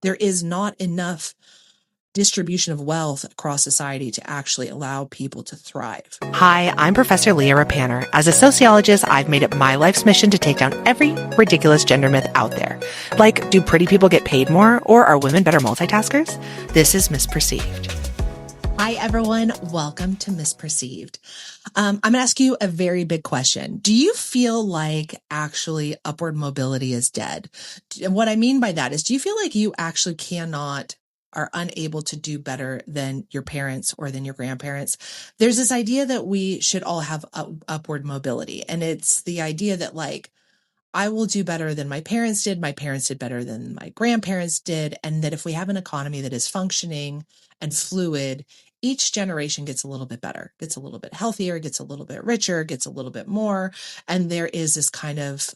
There is not enough distribution of wealth across society to actually allow people to thrive. Hi, I'm Professor Leah Ruppanner. As a sociologist, I've made it my life's mission to take down every ridiculous gender myth out there. Like, do pretty people get paid more, or are women better multitaskers? This is MissPerceived. Hi, everyone. Welcome to MissPerceived. I'm going to ask you a very big question. Do you feel like actually upward mobility is dead? And what I mean by that is, do you feel like you actually are unable to do better than your parents or than your grandparents? There's this idea that we should all have upward mobility. And it's the idea that I will do better than my parents did better than my grandparents did. And that if we have an economy that is functioning and fluid, each generation gets a little bit better, gets a little bit healthier, gets a little bit richer, gets a little bit more. And there is this kind of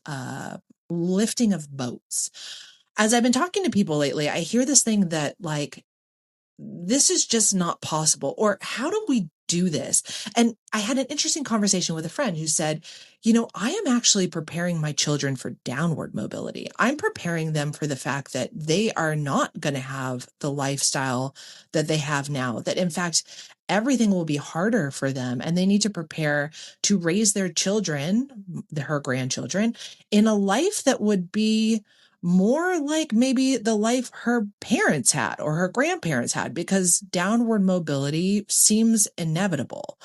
lifting of boats. As I've been talking to people lately, I hear this thing that this is just not possible. Or how do we do this? And I had an interesting conversation with a friend who said, I am actually preparing my children for downward mobility. I'm preparing them for the fact that they are not going to have the lifestyle that they have now, that in fact, everything will be harder for them. And they need to prepare to raise their children, her grandchildren, in a life that would be more like maybe the life her parents had or her grandparents had, because downward mobility seems inevitable.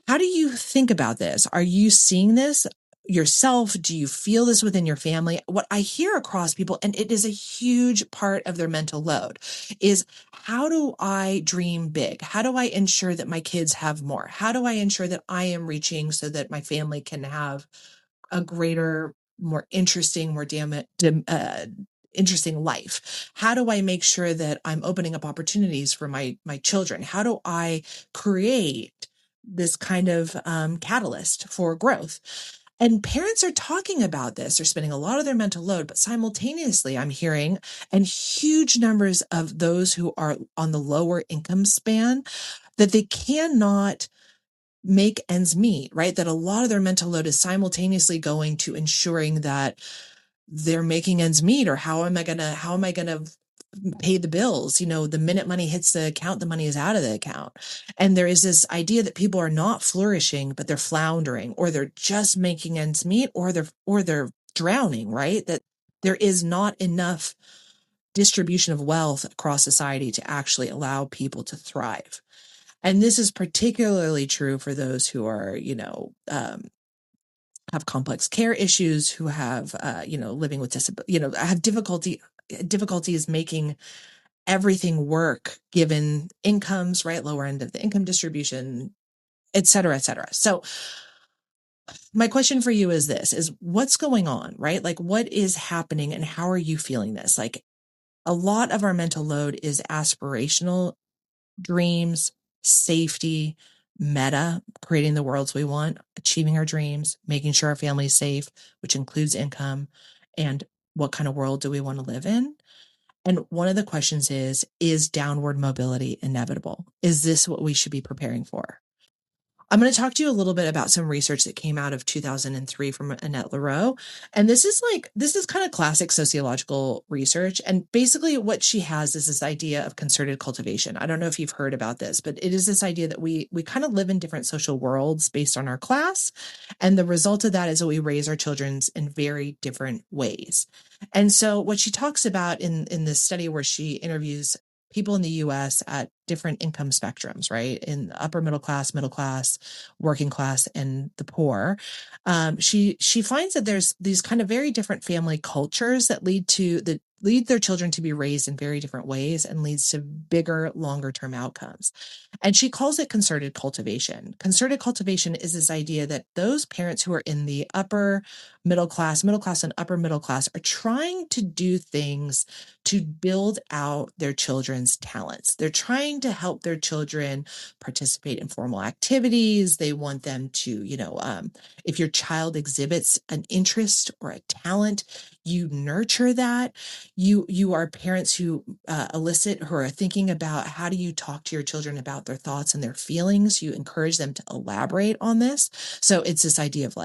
How do you think about this? Are you seeing this yourself? Do you feel this within your family? What I hear across people, and it is a huge part of their mental load, is how do I dream big? How do I ensure that my kids have more? How do I ensure that I am reaching so that my family can have a greater, more interesting, interesting life? How do I make sure that I'm opening up opportunities for my children? How do I create this kind of catalyst for growth? And parents are talking about this. They're spending a lot of their mental load, but simultaneously I'm hearing, and huge numbers of those who are on the lower income span, that they cannot make ends meet, right? That a lot of their mental load is simultaneously going to ensuring that they're making ends meet, or how am I going to pay the bills? The minute money hits the account, the money is out of the account. And there is this idea that people are not flourishing, but they're floundering, or they're just making ends meet, or they're drowning, right? That there is not enough distribution of wealth across society to actually allow people to thrive. And this is particularly true for those who are, have complex care issues, who have, living with disability, have difficulties making everything work given incomes, right? Lower end of the income distribution, et cetera, et cetera. So my question for you is this, is what's going on, right? Like, what is happening and how are you feeling this? Like, a lot of our mental load is aspirational dreams, safety, meta, creating the worlds we want, achieving our dreams, making sure our family is safe, which includes income, and what kind of world do we want to live in? And one of the questions is downward mobility inevitable? Is this what we should be preparing for? I'm going to talk to you a little bit about some research that came out of 2003 from Annette Lareau. And this is kind of classic sociological research. And basically what she has is this idea of concerted cultivation. I don't know if you've heard about this, but it is this idea that we kind of live in different social worlds based on our class. And the result of that is that we raise our children in very different ways. And so what she talks about in this study, where she interviews people in the US at different income spectrums, right? In the upper middle class, working class, and the poor. She finds that there's these kind of very different family cultures that lead their children to be raised in very different ways, and leads to bigger, longer term outcomes. And she calls it concerted cultivation. Concerted cultivation is this idea that those parents who are in the upper middle class and upper middle class are trying to do things to build out their children's talents. They're trying to help their children participate in formal activities. They want them to, if your child exhibits an interest or a talent, you nurture that. You are parents who who are thinking about, how do you talk to your children about their thoughts and their feelings? You encourage them to elaborate on this. So it's this idea of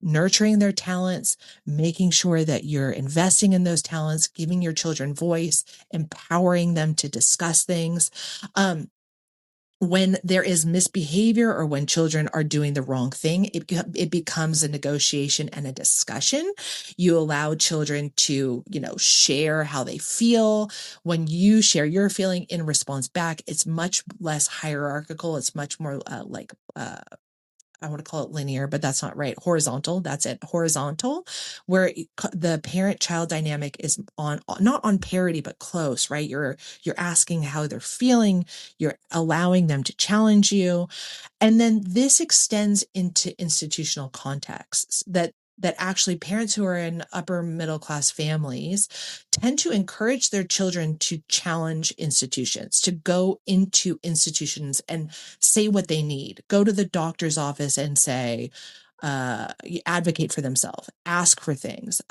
nurturing their talents, making sure that you're investing in those talents, giving your children voice, empowering them to discuss things. When there is misbehavior or when children are doing the wrong thing, it becomes a negotiation and a discussion. You allow children to, share how they feel. When you share your feeling in response back, it's much less hierarchical. It's much more I want to call it linear, but that's not right. Horizontal. That's it. Horizontal, where the parent-child dynamic is not on parity, but close, right? You're asking how they're feeling. You're allowing them to challenge you. And then this extends into institutional contexts that actually parents who are in upper middle class families tend to encourage their children to challenge institutions, to go into institutions and say what they need, go to the doctor's office and say, advocate for themselves, ask for things.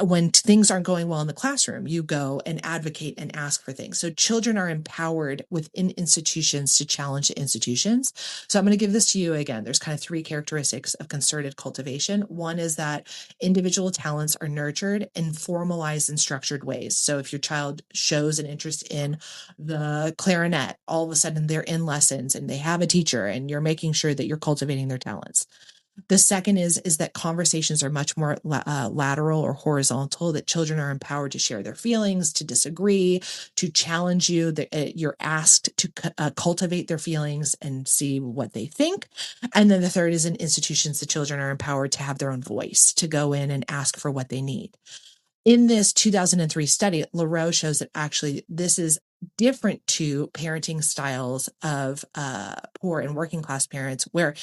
When things aren't going well in the classroom, you go and advocate and ask for things. So children are empowered within institutions to challenge the institutions. So I'm going to give this to you again. There's kind of three characteristics of concerted cultivation. One is that individual talents are nurtured in formalized and structured ways. So if your child shows an interest in the clarinet, all of a sudden they're in lessons and they have a teacher and you're making sure that you're cultivating their talents. The second is that conversations are much more lateral or horizontal, that children are empowered to share their feelings, to disagree, to challenge you, that you're asked to cultivate their feelings and see what they think. And then the third is in institutions, the children are empowered to have their own voice, to go in and ask for what they need. In this 2003 study, Lareau shows that actually this is different to parenting styles of poor and working class parents, where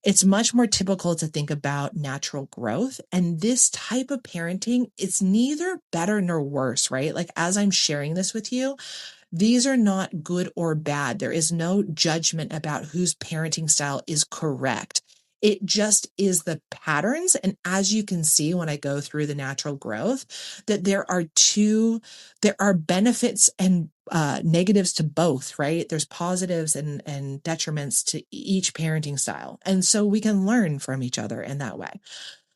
it's much more typical to think about natural growth. And this type of parenting, it's neither better nor worse, right? Like as I'm sharing this with you, these are not good or bad. There is no judgment about whose parenting style is correct. It just is the patterns. And as you can see, when I go through the natural growth, that there are benefits and negatives to both, right? There's positives and detriments to each parenting style. And so we can learn from each other in that way.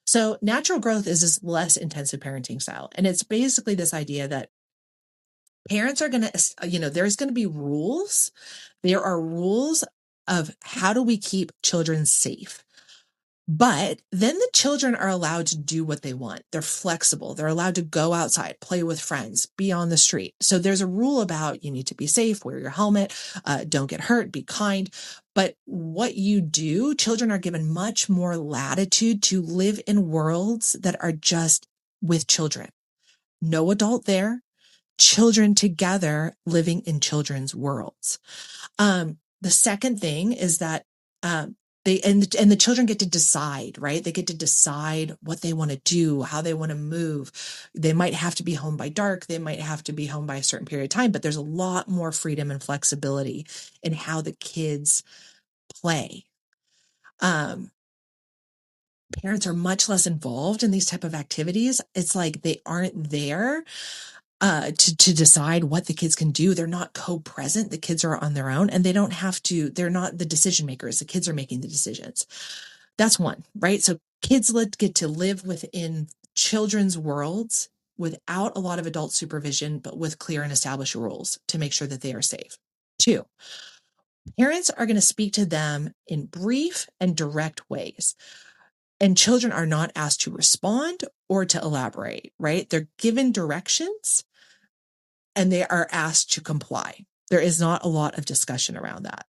So natural growth is this less intensive parenting style. And it's basically this idea that parents are going to, there's going to be rules. There are rules of how do we keep children safe. But then the children are allowed to do what they want. They're flexible. They're allowed to go outside, play with friends, be on the street. So there's a rule about you need to be safe, wear your helmet, don't get hurt, be kind. But what you do, children are given much more latitude to live in worlds that are just with children. No adult there, children together living in children's worlds. The second thing is that the children get to decide, right? They get to decide what they want to do, how they want to move. They might have to be home by dark. They might have to be home by a certain period of time, but there's a lot more freedom and flexibility in how the kids play. Parents are much less involved in these type of activities. It's like they aren't there to decide what the kids can do. They're not co-present. The kids are on their own and they don't have to, they're not the decision makers. The kids are making the decisions. That's one, right? So kids get to live within children's worlds without a lot of adult supervision, but with clear and established rules to make sure that they are safe. Two, parents are going to speak to them in brief and direct ways. And children are not asked to respond or to elaborate, right? They're given directions and they are asked to comply. There is not a lot of discussion around that.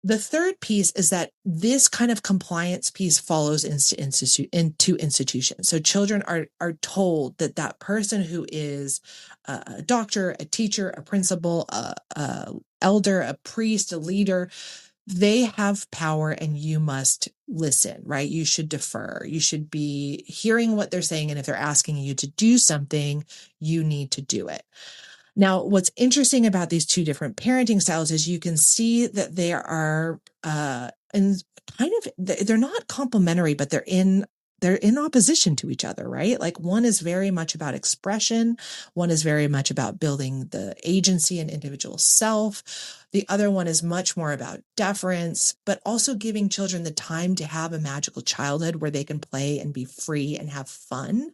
The third piece is that this kind of compliance piece follows into institutions. So children are told that person who is a doctor, a teacher, a principal, a elder, a priest, a leader, they have power and you must listen, right? You should defer. You should be hearing what they're saying. And if they're asking you to do something, you need to do it. Now, what's interesting about these two different parenting styles is you can see that they are they're not complementary, but they're in opposition to each other, right? Like one is very much about expression. One is very much about building the agency and individual self. The other one is much more about deference, but also giving children the time to have a magical childhood where they can play and be free and have fun.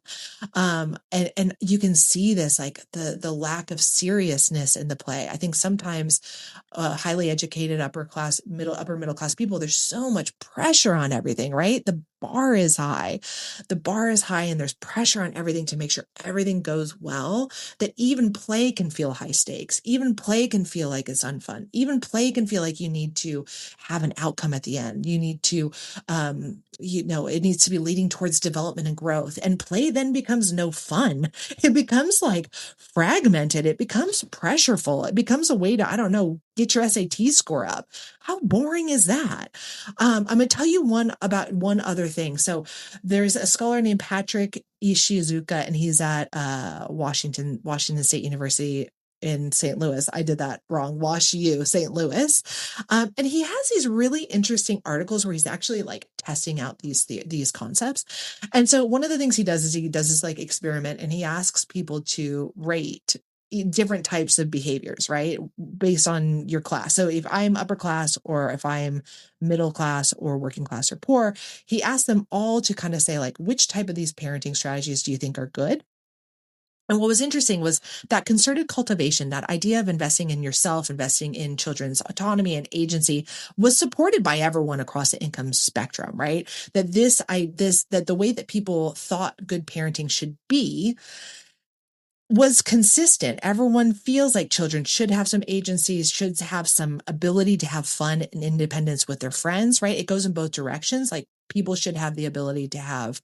And you can see this, like the lack of seriousness in the play. I think sometimes highly educated upper middle class people, there's so much pressure on everything, right? The bar is high. The bar is high, and there's pressure on everything to make sure everything goes well, that even play can feel high stakes. Even play can feel like it's unfun. Even play can feel like you need to have an outcome at the end. You need to, it needs to be leading towards development and growth. And play then becomes no fun. It becomes like fragmented. It becomes pressureful. It becomes a way to, I don't know, get your SAT score up. How boring is that? I'm going to tell you one other thing. So there's a scholar named Patrick Ishizuka, and he's at Washington State University in St. Louis. I did that wrong. WashU, St. Louis. And he has these really interesting articles where he's actually like testing out these concepts. And so one of the things he does is he does this like experiment, and he asks people to rate different types of behaviors, right? Based on your class. So if I'm upper class, or if I'm middle class, or working class, or poor, he asked them all to kind of say, like, which type of these parenting strategies do you think are good? And what was interesting was that concerted cultivation, that idea of investing in yourself, investing in children's autonomy and agency, was supported by everyone across the income spectrum, right? That that the way that people thought good parenting should be was consistent. Everyone feels like children should have some agencies, should have some ability to have fun and independence with their friends, right? It goes in both directions. Like, people should have the ability to have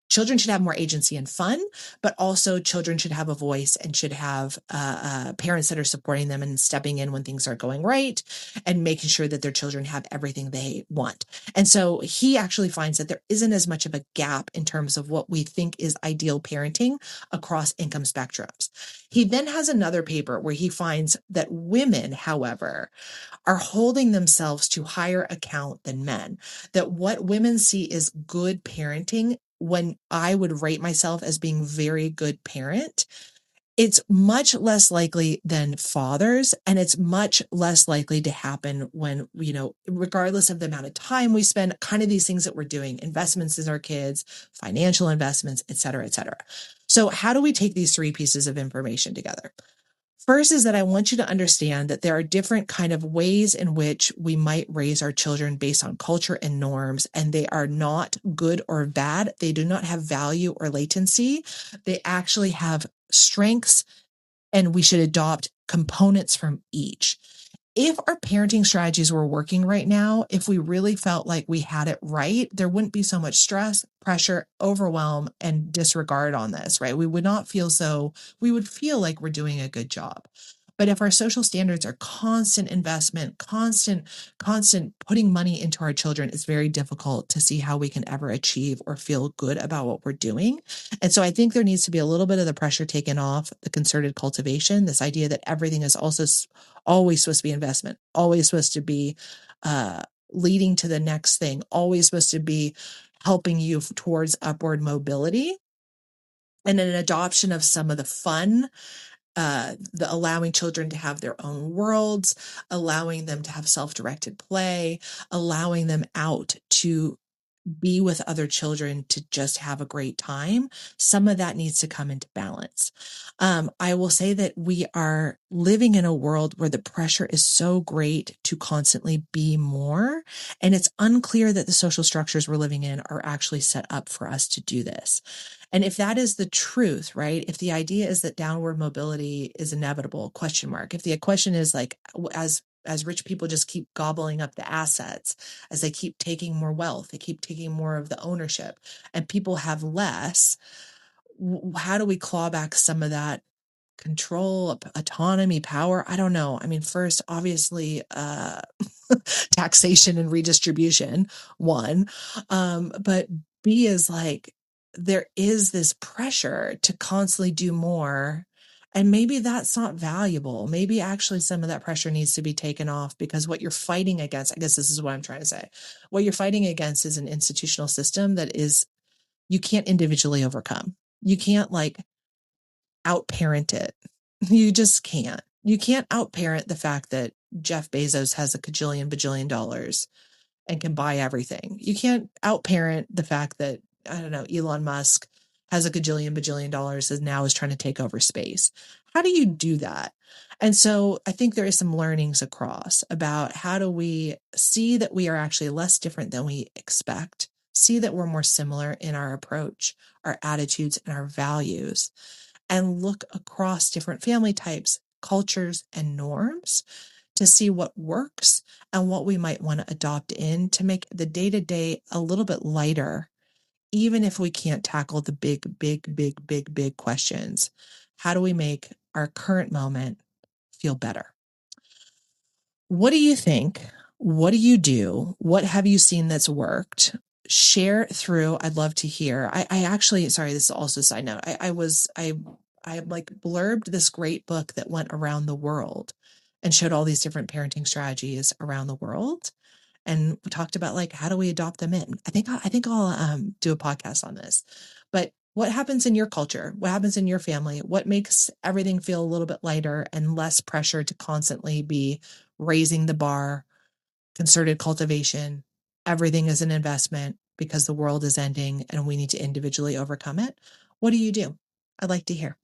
children should have more agency and fun, but also children should have a voice and should have parents that are supporting them and stepping in when things aren't going right, and making sure that their children have everything they want. And so he actually finds that there isn't as much of a gap in terms of what we think is ideal parenting across income spectrums. He then has another paper where he finds that women, however, are holding themselves to higher account than men, that what women see is good parenting, when I would rate myself as being very good parent, it's much less likely than fathers. And it's much less likely to happen when, regardless of the amount of time we spend, kind of these things that we're doing, investments in our kids, financial investments, et cetera, et cetera. So how do we take these three pieces of information together? First is that I want you to understand that there are different kind of ways in which we might raise our children based on culture and norms, and they are not good or bad. They do not have value or latency. They actually have strengths, and we should adopt components from each. If our parenting strategies were working right now, if we really felt like we had it right, there wouldn't be so much stress, pressure, overwhelm, and disregard on this, right? We would feel like we're doing a good job. But if our social standards are constant investment, constant putting money into our children, it's very difficult to see how we can ever achieve or feel good about what we're doing. And so I think there needs to be a little bit of the pressure taken off the concerted cultivation, this idea that everything is also always supposed to be investment, always supposed to be leading to the next thing, always supposed to be helping you towards upward mobility, and an adoption of some of the fun, the allowing children to have their own worlds, allowing them to have self-directed play, allowing them out to be with other children to just have a great time. Some of that needs to come into balance. I will say that we are living in a world where the pressure is so great to constantly be more, and it's unclear that the social structures we're living in are actually set up for us to do this. And if that is the truth, right? If the idea is that downward mobility is inevitable, question mark. If the question is like, as rich people just keep gobbling up the assets, as they keep taking more wealth, they keep taking more of the ownership, and people have less, how do we claw back some of that control, autonomy, power? I don't know. I mean, first, obviously, taxation and redistribution, one. But B is like, there is this pressure to constantly do more. And maybe that's not valuable. Maybe actually some of that pressure needs to be taken off, because what you're fighting against, I guess this is what I'm trying to say. What you're fighting against is an institutional system that you can't individually overcome. You can't like outparent it. You just can't. You can't outparent the fact that Jeff Bezos has a cajillion bajillion dollars and can buy everything. You can't outparent the fact that, I don't know, Elon Musk has a gajillion bajillion dollars and now is trying to take over space. How do you do that? And so I think there is some learnings across about how do we see that we are actually less different than we expect, see that we're more similar in our approach, our attitudes, and our values, and look across different family types, cultures, and norms to see what works and what we might want to adopt in to make the day-to-day a little bit lighter, even if we can't tackle the big questions. How do we make our current moment feel better? What do you think? What do you do? What have you seen that's worked? Share through. I'd love to hear. I actually, sorry, this is also a side note. I like blurbed this great book that went around the world and showed all these different parenting strategies around the world. And we talked about like, how do we adopt them in? I think I'll do a podcast on this, but what happens in your culture? What happens in your family? What makes everything feel a little bit lighter and less pressure to constantly be raising the bar, concerted cultivation? Everything is an investment because the world is ending and we need to individually overcome it. What do you do? I'd like to hear.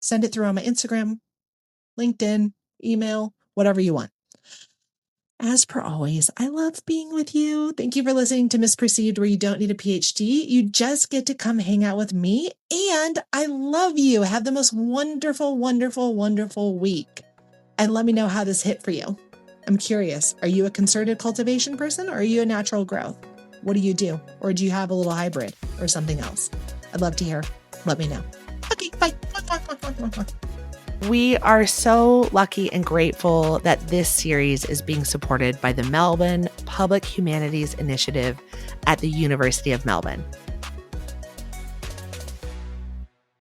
Send it through on my Instagram, LinkedIn, email, whatever you want. As per always, I love being with you. Thank you for listening to MissPerceived, where you don't need a PhD. You just get to come hang out with me. And I love you. Have the most wonderful, wonderful, wonderful week. And let me know how this hit for you. I'm curious. Are you a concerted cultivation person or are you a natural growth? What do you do? Or do you have a little hybrid or something else? I'd love to hear. Let me know. Okay, bye. We are so lucky and grateful that this series is being supported by the Melbourne Public Humanities Initiative at the University of Melbourne.